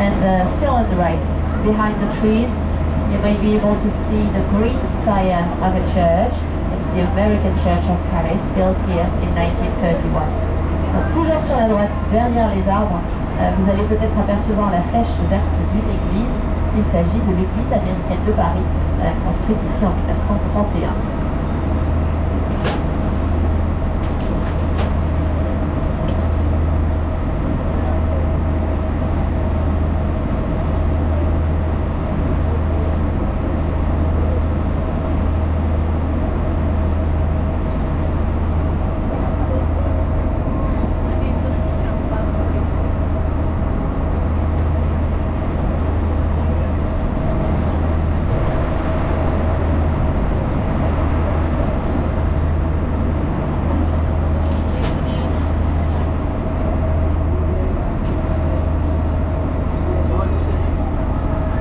And still on the right, behind the trees, you may be able to see the green spire of a church. It's the American Church of Paris, built here in 1931. Donc, toujours sur la droite, derrière les arbres, vous allez peut-être apercevoir la flèche verte d'une église. Il s'agit de l'église américaine de Paris, construite ici en 1931.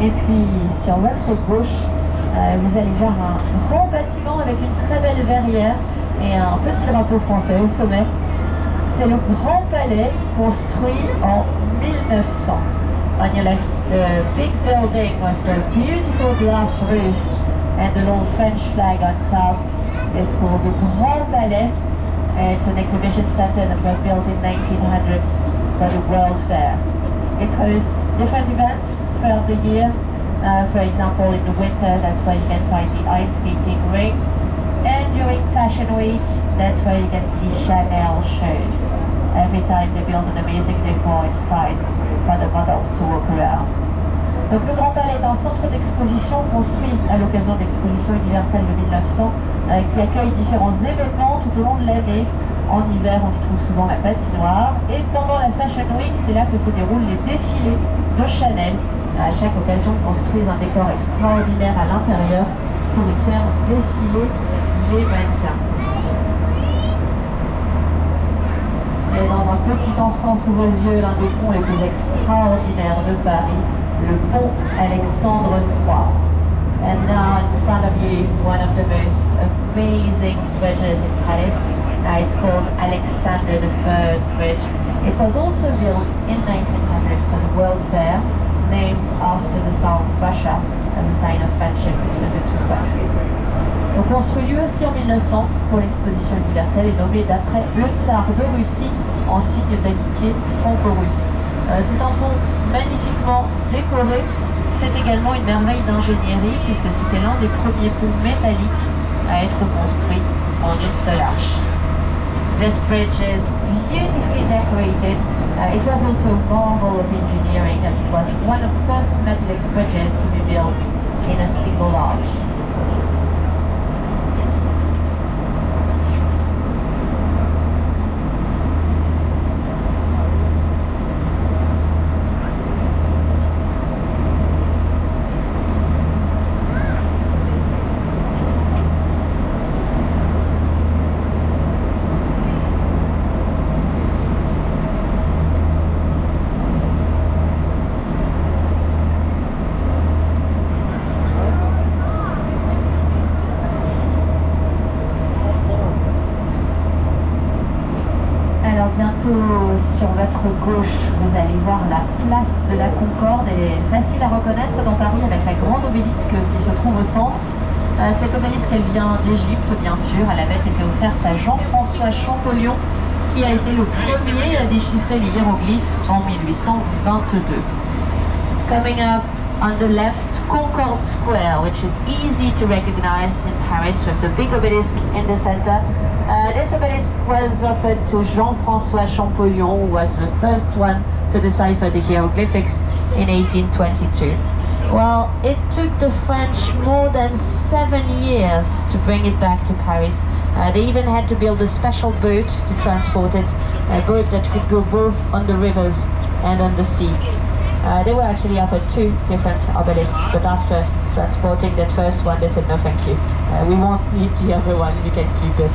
Et puis sur votre gauche, vous allez voir un grand bâtiment avec une très belle verrière et un petit drapeau français au sommet. C'est le Grand Palais construit en 1900. On your left, the big building with the beautiful glass roof and the little French flag on top is called the Grand Palais. It's an exhibition center that was built in 1900 for the World Fair. It hosts different events throughout the year. For example, in the winter, that's where you can find the ice skating ring. And during Fashion Week, that's where you can see Chanel shows. Every time they build an amazing decor inside for the models to walk around. Donc le Grand Palais est un centre d'exposition construit à l'occasion de l'exposition universelle de 1900 qui accueille différents événements tout au long de l'année. En hiver, on y trouve souvent la patinoire. Et pendant la Fashion Week, c'est là que se déroulent les défilés de Chanel. À chaque occasion, ils construisent un décor extraordinaire à l'intérieur pour y faire défiler les mannequins. Et dans un petit instant sous vos yeux, l'un des ponts les plus extraordinaires de Paris, le pont Alexandre III. And now in front of you, one of the most amazing bridges in Paris. It's called Alexander III Bridge. It was also built in 1900 for the World Fair, named after the Tsar of Russia as a sign of friendship between the two countries. Donc construit lui aussi en 1900 pour l'exposition universelle et nommé d'après le Tsar de Russie en signe d'amitié franco-russe. C'est un pont magnifiquement décoré. C'est également une merveille d'ingénierie puisque c'était l'un des premiers ponts métalliques à être construit en une seule arche. This bridge is beautifully decorated. It was also a marvel of engineering as it was one of the first metallic bridges to be built in a single arch. Bientôt sur votre gauche, vous allez voir la place de la Concorde. Elle est facile à reconnaître dans Paris avec la grande obélisque qui se trouve au centre. Cette obélisque, elle vient d'Égypte, bien sûr. Elle avait été offerte à Jean-François Champollion, qui a été le premier à déchiffrer les hiéroglyphes en 1822. Coming up on the left, Concorde Square, which is easy to recognize in Paris with the big obelisk in the center. This obelisk was offered to Jean-François Champollion, who was the first one to decipher the hieroglyphics in 1822. Well, it took the French more than 7 years to bring it back to Paris. They even had to build a special boat to transport it, a boat that could go both on the rivers and on the sea. They were actually offered 2 different obelisks, but after transporting that first one, they said no thank you. We won't need the other one, we can keep it.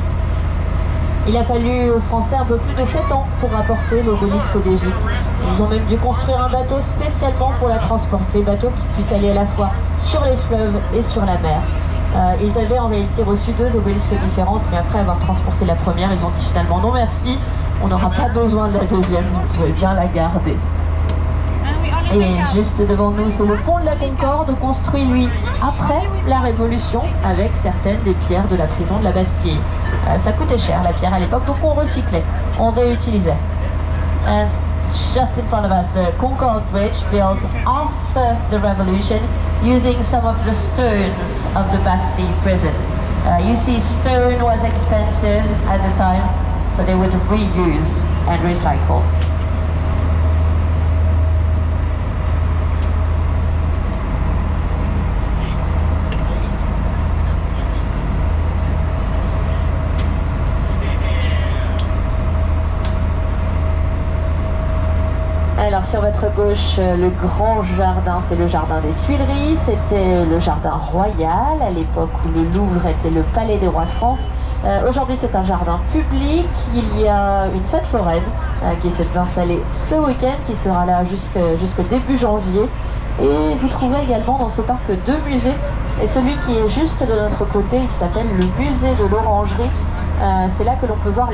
Il a fallu aux Français un peu plus de 7 ans pour apporter l'obélisque d'Égypte. Ils ont même dû construire un bateau spécialement pour la transporter, bateau qui puisse aller à la fois sur les fleuves et sur la mer. Ils avaient en réalité reçu 2 obélisques différentes, mais après avoir transporté la première, ils ont dit finalement non merci, on n'aura pas besoin de la deuxième, vous pouvez bien la garder. Et juste devant nous, c'est le pont de la Concorde, construit lui après la Révolution, avec certaines des pierres de la prison de la Bastille. Ça coûtait cher la pierre à l'époque, donc on recyclait, on réutilisait. And just in front of us, the Concorde Bridge built after the Revolution, using some of the stones of the Bastille prison. You see, stone was expensive at the time, so they would reuse and recycle. Alors sur votre gauche, le grand jardin, c'est le jardin des Tuileries. C'était le jardin royal à l'époque où le Louvre était le palais des rois de France. Aujourd'hui c'est un jardin public. Il y a une fête foraine qui s'est installée ce week-end, qui sera là jusqu'au début janvier. Et vous trouverez également dans ce parc deux musées. Et celui qui est juste de notre côté, il s'appelle le musée de l'Orangerie. C'est là que l'on peut voir